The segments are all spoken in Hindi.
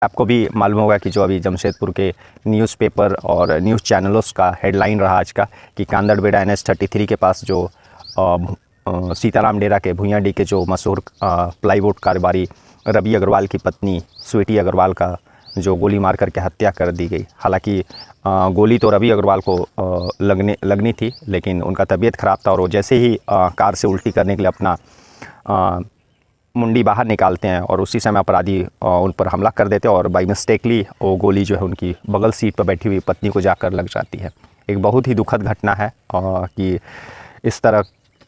आपको भी मालूम होगा कि जो अभी जमशेदपुर के न्यूज़पेपर और न्यूज़ चैनलों का हेडलाइन रहा आज का कि कांदड़बेड़ा NH-33 के पास जो सीताराम डेरा के भुइयाडीह के जो मशहूर प्लाईवुड कारोबारी रवि अग्रवाल की पत्नी स्वीटी अग्रवाल का जो गोली मार करके हत्या कर दी गई। हालांकि गोली तो रवि अग्रवाल को लगनी थी, लेकिन उनका तबीयत ख़राब था और वो जैसे ही कार से उल्टी करने के लिए अपना मुंडी बाहर निकालते हैं और उसी समय अपराधी उन पर हमला कर देते हैं और बाई मिस्टेकली वो गोली जो है उनकी बगल सीट पर बैठी हुई पत्नी को जाकर लग जाती है। एक बहुत ही दुखद घटना है कि इस तरह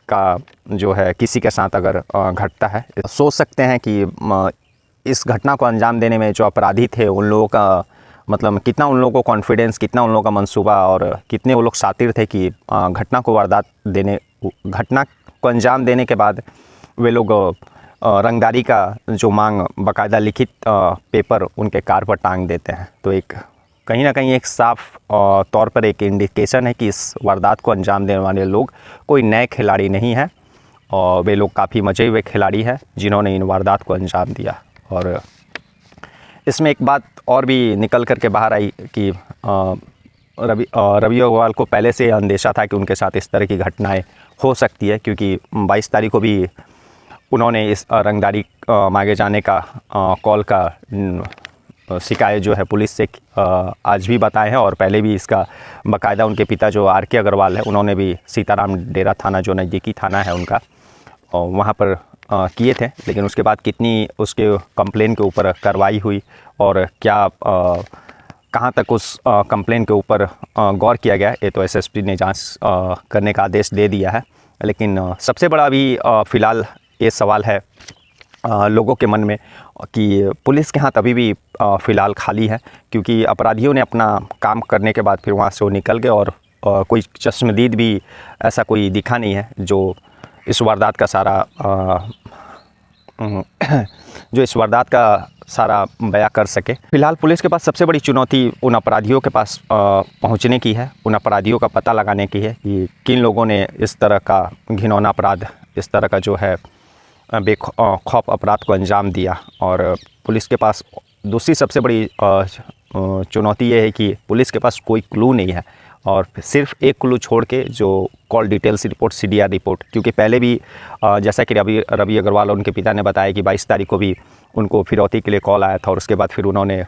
का जो है किसी के साथ अगर घटता है। सोच सकते हैं कि इस घटना को अंजाम देने में जो अपराधी थे उन लोगों का मतलब कितना उन लोगों को कॉन्फिडेंस, कितना उन लोगों का मंसूबा और कितने वो लोग शातिर थे कि घटना को अंजाम देने के बाद वे लोग रंगदारी का जो मांग बाकायदा लिखित पेपर उनके कार पर टांग देते हैं। तो एक कहीं ना कहीं एक साफ तौर पर एक इंडिकेशन है कि इस वारदात को अंजाम देने वाले लोग कोई नए खिलाड़ी नहीं हैं और वे लोग काफ़ी मजे हुए खिलाड़ी हैं जिन्होंने इन वारदात को अंजाम दिया। और इसमें एक बात और भी निकल कर के बाहर आई कि रवि अग्रवाल को पहले से अंदेशा था कि उनके साथ इस तरह की घटनाएं हो सकती है, क्योंकि 22 तारीख को भी उन्होंने इस रंगदारी मांगे जाने का कॉल का शिकायत जो है पुलिस से आज भी बताए हैं और पहले भी इसका बाकायदा उनके पिता जो RK अग्रवाल है उन्होंने भी सीताराम डेरा थाना जो नज़दीकी थाना है उनका वहाँ पर किए थे। लेकिन उसके बाद कितनी उसके कंप्लेन के ऊपर कार्रवाई हुई और क्या कहाँ तक उस कंप्लेन के ऊपर गौर किया गया, ये तो SSP ने जांच करने का आदेश दे दिया है। लेकिन सबसे बड़ा अभी फ़िलहाल ये सवाल है लोगों के मन में कि पुलिस के हाथ अभी भी फ़िलहाल खाली है, क्योंकि अपराधियों ने अपना काम करने के बाद फिर वहाँ से वो निकल गए और कोई चश्मदीद भी ऐसा कोई दिखा नहीं है जो इस वारदात का सारा बयां कर सके। फ़िलहाल पुलिस के पास सबसे बड़ी चुनौती उन अपराधियों के पास पहुंचने की है, उन अपराधियों का पता लगाने की है कि किन लोगों ने इस तरह का घिनौना अपराध, इस तरह का जो है बेखौफ अपराध को अंजाम दिया। और पुलिस के पास दूसरी सबसे बड़ी चुनौती ये है कि पुलिस के पास कोई क्लू नहीं है और सिर्फ एक क्लू छोड़ के जो call details report CDR report, क्योंकि पहले भी जैसा कि रवि अग्रवाल और उनके पिता ने बताया कि 22 तारीख को भी उनको फिरौती के लिए कॉल आया था और उसके बाद फिर उन्होंने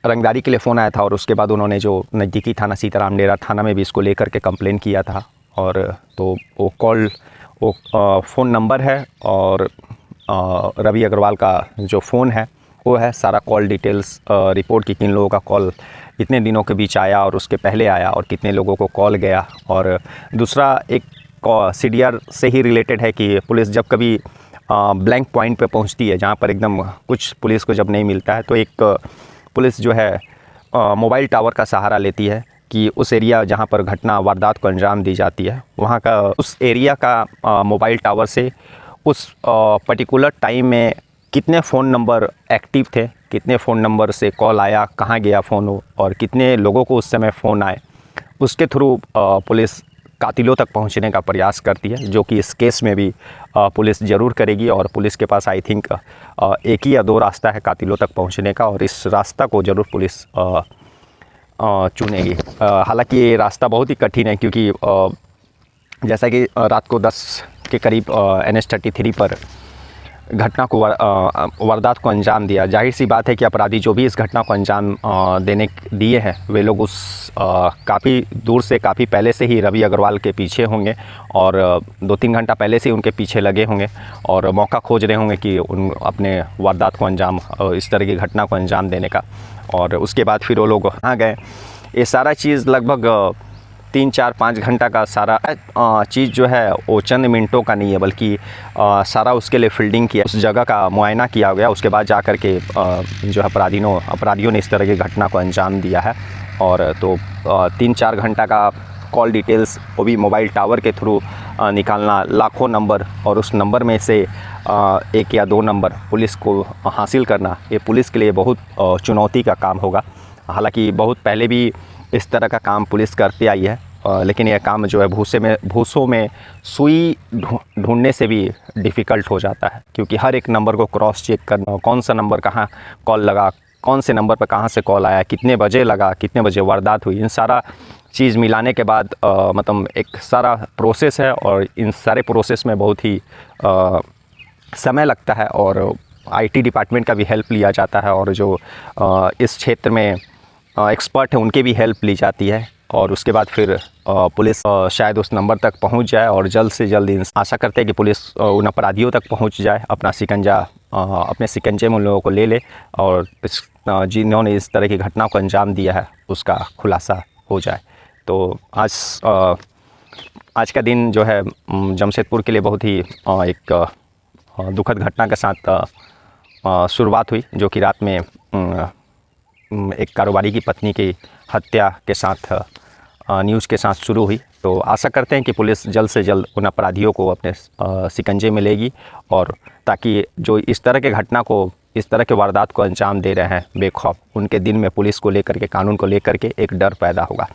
रंगदारी के लिए फ़ोन आया था और उसके बाद उन्होंने जो नज़दीकी थाना सीताराम डेरा थाना में भी इसको लेकर के कंप्लेन किया था। और तो वो फ़ोन नंबर है और रवि अग्रवाल का जो फ़ोन है वो है सारा कॉल डिटेल्स रिपोर्ट की किन लोगों का कॉल इतने दिनों के बीच आया और उसके पहले आया और कितने लोगों को कॉल गया। और दूसरा एक CDR से ही रिलेटेड है कि पुलिस जब कभी ब्लैंक पॉइंट पे पहुंचती है जहां पर एकदम कुछ पुलिस को जब नहीं मिलता है तो एक पुलिस जो है मोबाइल टावर का सहारा लेती है कि उस एरिया जहां पर घटना वारदात को अंजाम दी जाती है वहां का उस एरिया का मोबाइल टावर से उस पर्टिकुलर टाइम में कितने फ़ोन नंबर एक्टिव थे, कितने फ़ोन नंबर से कॉल आया, कहाँ गया फ़ोन और कितने लोगों को उस समय फ़ोन आए, उसके थ्रू पुलिस कातिलों तक पहुंचने का प्रयास करती है, जो कि इस केस में भी पुलिस ज़रूर करेगी। और पुलिस के पास आई थिंक एक ही या दो रास्ता है कातिलों तक पहुंचने का और इस रास्ता को ज़रूर पुलिस चुनेगी। हालांकि ये रास्ता बहुत ही कठिन है, क्योंकि जैसा कि रात को 10 के करीब NH-33 पर घटना को वारदात को अंजाम दिया। जाहिर सी बात है कि अपराधी जो भी इस घटना को अंजाम दिए हैं वे लोग उस काफ़ी दूर से, काफ़ी पहले से ही रवि अग्रवाल के पीछे होंगे और 2-3 घंटा पहले से ही उनके पीछे लगे होंगे और मौका खोज रहे होंगे कि उन अपने वारदात को अंजाम, इस तरह की घटना को अंजाम देने का। और उसके बाद फिर वो लोग आ गए। ये सारा चीज़ लगभग 3-4-5 घंटा का सारा चीज़ जो है वो चंद मिनटों का नहीं है, बल्कि सारा उसके लिए फील्डिंग किया, उस जगह का मुआयना किया गया। उसके बाद जा कर के जो अपराधियों ने इस तरह की घटना को अंजाम दिया है। और तो 3-4 घंटा का कॉल डिटेल्स वो भी मोबाइल टावर के थ्रू निकालना, लाखों नंबर और उस नंबर में से 1 या 2 नंबर पुलिस को हासिल करना, ये पुलिस के लिए बहुत चुनौती का काम होगा। हालांकि बहुत पहले भी इस तरह का काम पुलिस करते आई है लेकिन यह काम जो है भूसों में सुई ढूंढने से भी डिफ़िकल्ट हो जाता है, क्योंकि हर एक नंबर को क्रॉस चेक करना, कौन सा नंबर कहाँ कॉल लगा, कौन से नंबर पर कहाँ से कॉल आया, कितने बजे लगा, कितने बजे वारदात हुई, इन सारा चीज़ मिलाने के बाद मतलब एक सारा प्रोसेस है, और इन सारे प्रोसेस में बहुत ही समय लगता है, और आईटी डिपार्टमेंट का भी हेल्प लिया जाता है, और जो इस क्षेत्र में एक्सपर्ट हैं उनके भी हेल्प ली जाती है, और उसके बाद फिर पुलिस शायद उस नंबर तक पहुंच जाए, और जल्द से जल्द आशा करते हैं कि पुलिस उन अपराधियों तक पहुंच जाए, अपने शिकंजे में उन लोगों को ले ले, और जिन्होंने इस तरह की घटना को अंजाम दिया है उसका खुलासा हो जाए। तो आज का दिन जो है जमशेदपुर के लिए बहुत ही एक दुखद घटना के साथ शुरुआत हुई, जो कि रात में एक कारोबारी की पत्नी की हत्या के साथ न्यूज़ के साथ शुरू हुई। तो आशा करते हैं कि पुलिस जल्द से जल्द उन अपराधियों को अपने शिकंजे में लेगी, और ताकि जो इस तरह के वारदात को अंजाम दे रहे हैं बेखौफ, उनके दिल में पुलिस को लेकर के, कानून को लेकर के एक डर पैदा होगा।